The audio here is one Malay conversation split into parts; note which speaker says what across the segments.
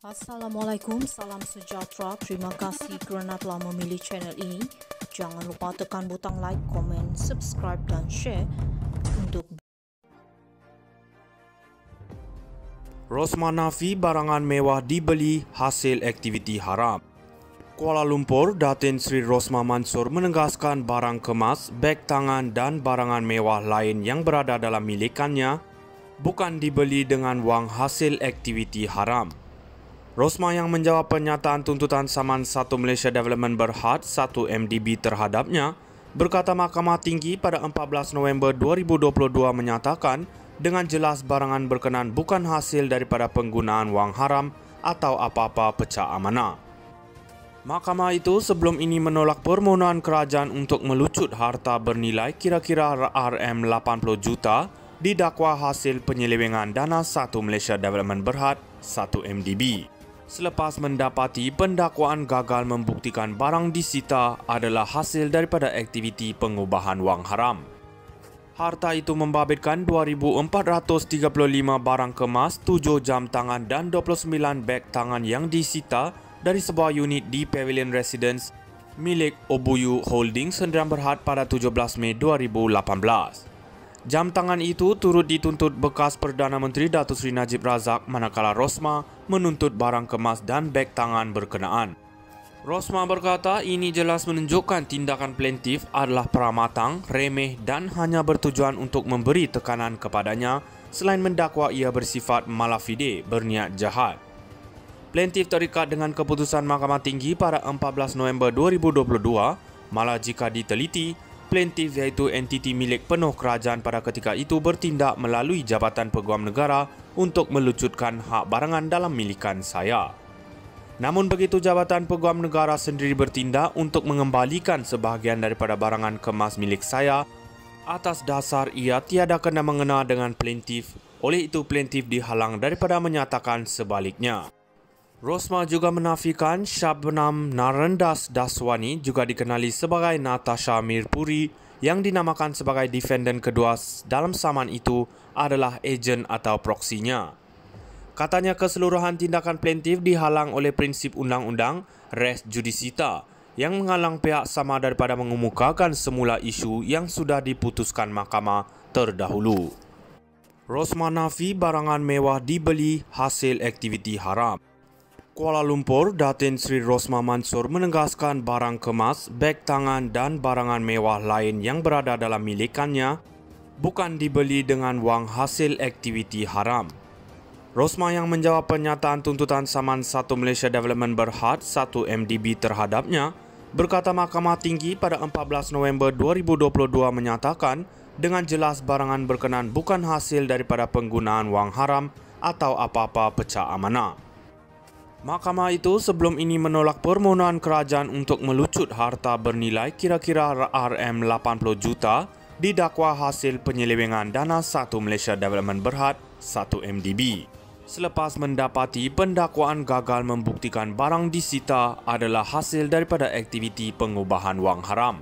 Speaker 1: Assalamualaikum, salam sejahtera. Terima kasih kerana telah memilih channel ini. Jangan lupa tekan butang like, komen, subscribe dan share untuk
Speaker 2: Rosmah nafi barangan mewah dibeli hasil aktiviti haram. Kuala Lumpur, Datin Sri Rosmah Mansor menegaskan barang kemas, beg tangan dan barangan mewah lain yang berada dalam milikannya bukan dibeli dengan wang hasil aktiviti haram. Rosmah yang menjawab pernyataan tuntutan saman 1 Malaysia Development Berhad 1 MDB terhadapnya berkata Mahkamah Tinggi pada 14 November 2022 menyatakan dengan jelas barangan berkenaan bukan hasil daripada penggunaan wang haram atau apa-apa pecah amanah. Mahkamah itu sebelum ini menolak permohonan kerajaan untuk melucut harta bernilai kira-kira RM80 juta didakwa hasil penyelewengan dana 1 Malaysia Development Berhad 1 MDB. Selepas mendapati pendakwaan gagal membuktikan barang disita adalah hasil daripada aktiviti pengubahan wang haram. Harta itu membabitkan 2,435 barang kemas, 7 jam tangan dan 29 beg tangan yang disita dari sebuah unit di Pavilion Residence milik Obuyu Holdings Sdn Berhad pada 17 Mei 2018. Jam tangan itu turut dituntut bekas Perdana Menteri Datuk Seri Najib Razak manakala Rosmah menuntut barang kemas dan beg tangan berkenaan. Rosmah berkata ini jelas menunjukkan tindakan plaintiff adalah peramatang, remeh dan hanya bertujuan untuk memberi tekanan kepadanya selain mendakwa ia bersifat malafide, berniat jahat. Plaintiff terikat dengan keputusan Mahkamah Tinggi pada 14 November 2022, malah jika diteliti, plaintiff iaitu entiti milik penuh kerajaan pada ketika itu bertindak melalui Jabatan Peguam Negara untuk melucutkan hak barangan dalam milikan saya. Namun begitu Jabatan Peguam Negara sendiri bertindak untuk mengembalikan sebahagian daripada barangan kemas milik saya atas dasar ia tiada kena mengena dengan plaintiff, oleh itu plaintiff dihalang daripada menyatakan sebaliknya. Rosmah juga menafikan Shabnam Narendas Daswani juga dikenali sebagai Natasha Mirpuri yang dinamakan sebagai defendant kedua dalam saman itu adalah ejen atau proksinya. Katanya keseluruhan tindakan plaintiff dihalang oleh prinsip undang-undang res judicata yang menghalang pihak sama daripada mengemukakan semula isu yang sudah diputuskan mahkamah terdahulu. Rosmah nafi barangan mewah dibeli hasil aktiviti haram. Kuala Lumpur, Datin Sri Rosmah Mansor menegaskan barang kemas, beg tangan dan barangan mewah lain yang berada dalam milikannya bukan dibeli dengan wang hasil aktiviti haram. Rosmah yang menjawab pernyataan tuntutan saman 1 Malaysia Development Berhad 1 MDB terhadapnya berkata Mahkamah Tinggi pada 14 November 2022 menyatakan dengan jelas barangan berkenaan bukan hasil daripada penggunaan wang haram atau apa-apa pecah amanah. Mahkamah itu sebelum ini menolak permohonan kerajaan untuk melucut harta bernilai kira-kira RM80 juta didakwa hasil penyelewengan dana 1 Malaysia Development Berhad 1 MDB. Selepas mendapati pendakwaan gagal membuktikan barang disita adalah hasil daripada aktiviti pengubahan wang haram.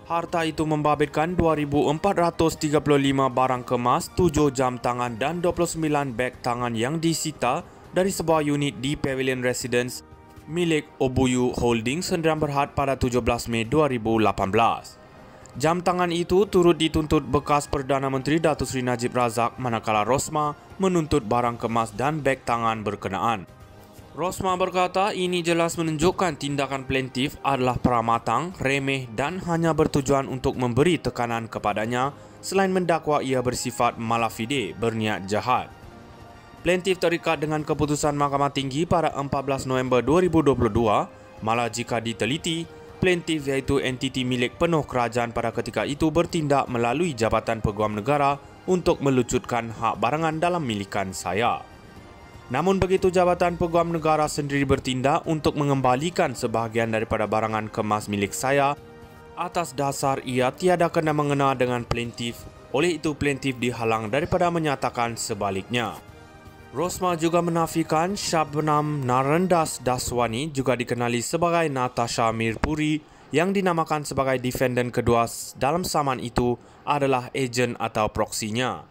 Speaker 2: Harta itu membabitkan 2,435 barang kemas, 7 jam tangan dan 29 beg tangan yang disita dari sebuah unit di Pavilion Residence milik Obuyu Holdings Sdn Berhad pada 17 Mei 2018. Jam tangan itu turut dituntut bekas Perdana Menteri Datuk Seri Najib Razak manakala Rosmah menuntut barang kemas dan beg tangan berkenaan. Rosmah berkata ini jelas menunjukkan tindakan plaintiff adalah peramatang, remeh dan hanya bertujuan untuk memberi tekanan kepadanya selain mendakwa ia bersifat malafide, berniat jahat. Plaintiff terikat dengan keputusan Mahkamah Tinggi pada 14 November 2022, malah jika diteliti, plaintiff iaitu entiti milik penuh kerajaan pada ketika itu bertindak melalui Jabatan Peguam Negara untuk melucutkan hak barangan dalam milikan saya. Namun begitu Jabatan Peguam Negara sendiri bertindak untuk mengembalikan sebahagian daripada barangan kemas milik saya atas dasar ia tiada kena mengena dengan plaintiff, oleh itu plaintiff dihalang daripada menyatakan sebaliknya. Rosmah juga menafikan Shabnam Narendas Daswani juga dikenali sebagai Natasha Mirpuri yang dinamakan sebagai defendant kedua dalam saman itu adalah ejen atau proksinya.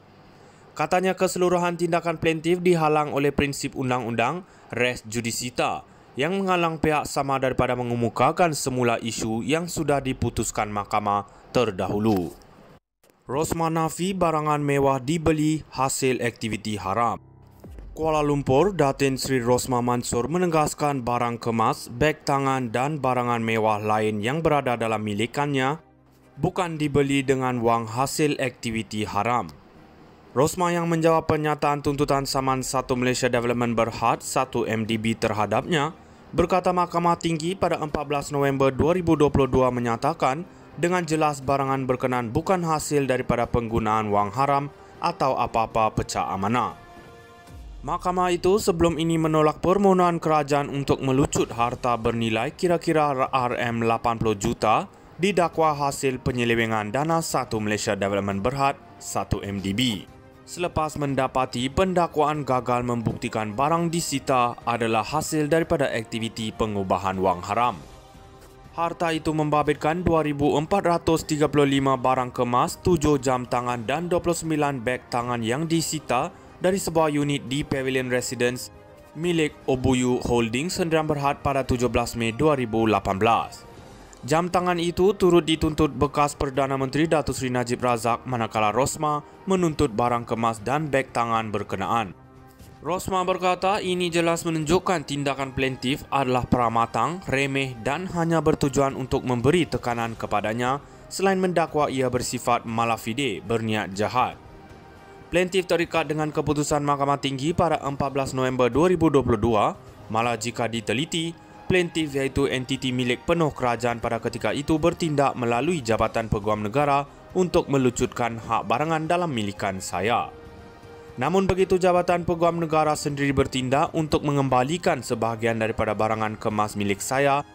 Speaker 2: Katanya keseluruhan tindakan plaintiff dihalang oleh prinsip undang-undang res judicata yang menghalang pihak sama daripada mengemukakan semula isu yang sudah diputuskan mahkamah terdahulu. Rosmah nafi barangan mewah dibeli hasil aktiviti haram. Kuala Lumpur, Datin Sri Rosmah Mansor menegaskan barang kemas, beg tangan dan barangan mewah lain yang berada dalam milikannya bukan dibeli dengan wang hasil aktiviti haram. Rosmah yang menjawab pernyataan tuntutan saman 1 Malaysia Development Berhad 1 MDB terhadapnya berkata Mahkamah Tinggi pada 14 November 2022 menyatakan dengan jelas barangan berkenaan bukan hasil daripada penggunaan wang haram atau apa-apa pecah amanah. Mahkamah itu sebelum ini menolak permohonan kerajaan untuk melucut harta bernilai kira-kira RM80 juta didakwa hasil penyelewengan dana 1 Malaysia Development Berhad 1 MDB. Selepas mendapati pendakwaan gagal membuktikan barang disita adalah hasil daripada aktiviti pengubahan wang haram. Harta itu membabitkan 2,435 barang kemas, 7 jam tangan dan 29 beg tangan yang disita dari sebuah unit di Pavilion Residence milik Obuyu Holdings Sdn Berhad pada 17 Mei 2018. Jam tangan itu turut dituntut bekas Perdana Menteri Datuk Seri Najib Razak manakala Rosmah menuntut barang kemas dan beg tangan berkenaan. Rosmah berkata ini jelas menunjukkan tindakan plaintiff adalah pramatang, remeh dan hanya bertujuan untuk memberi tekanan kepadanya selain mendakwa ia bersifat malafide, berniat jahat. Plaintiff terikat dengan keputusan Mahkamah Tinggi pada 14 November 2022, malah jika diteliti, plaintiff iaitu entiti milik penuh kerajaan pada ketika itu bertindak melalui Jabatan Peguam Negara untuk melucutkan hak barangan dalam milikan saya. Namun begitu Jabatan Peguam Negara sendiri bertindak untuk mengembalikan sebahagian daripada barangan kemas milik saya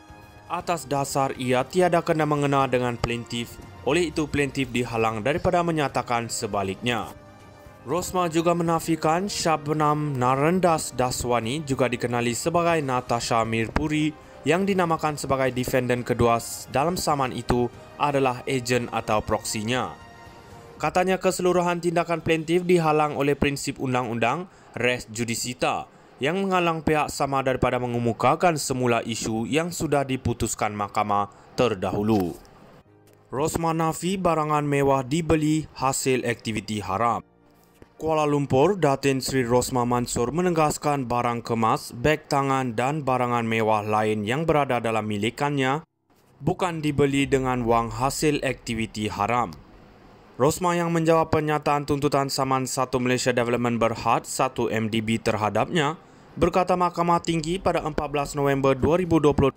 Speaker 2: atas dasar ia tiada kena mengena dengan plaintiff, oleh itu plaintiff dihalang daripada menyatakan sebaliknya. Rosmah juga menafikan Shabnam Narendas Daswani juga dikenali sebagai Natasha Mirpuri yang dinamakan sebagai defendant kedua dalam saman itu adalah ejen atau proksinya. Katanya keseluruhan tindakan plaintiff dihalang oleh prinsip undang-undang res judicata yang menghalang pihak sama daripada mengemukakan semula isu yang sudah diputuskan mahkamah terdahulu. Rosmah nafi barangan mewah dibeli hasil aktiviti haram. Kuala Lumpur, Datin Sri Rosmah Mansor menegaskan barang kemas, beg tangan dan barangan mewah lain yang berada dalam milikannya bukan dibeli dengan wang hasil aktiviti haram. Rosmah yang menjawab pernyataan tuntutan saman 1 Malaysia Development Berhad 1 MDB terhadapnya berkata Mahkamah Tinggi pada 14 November 2020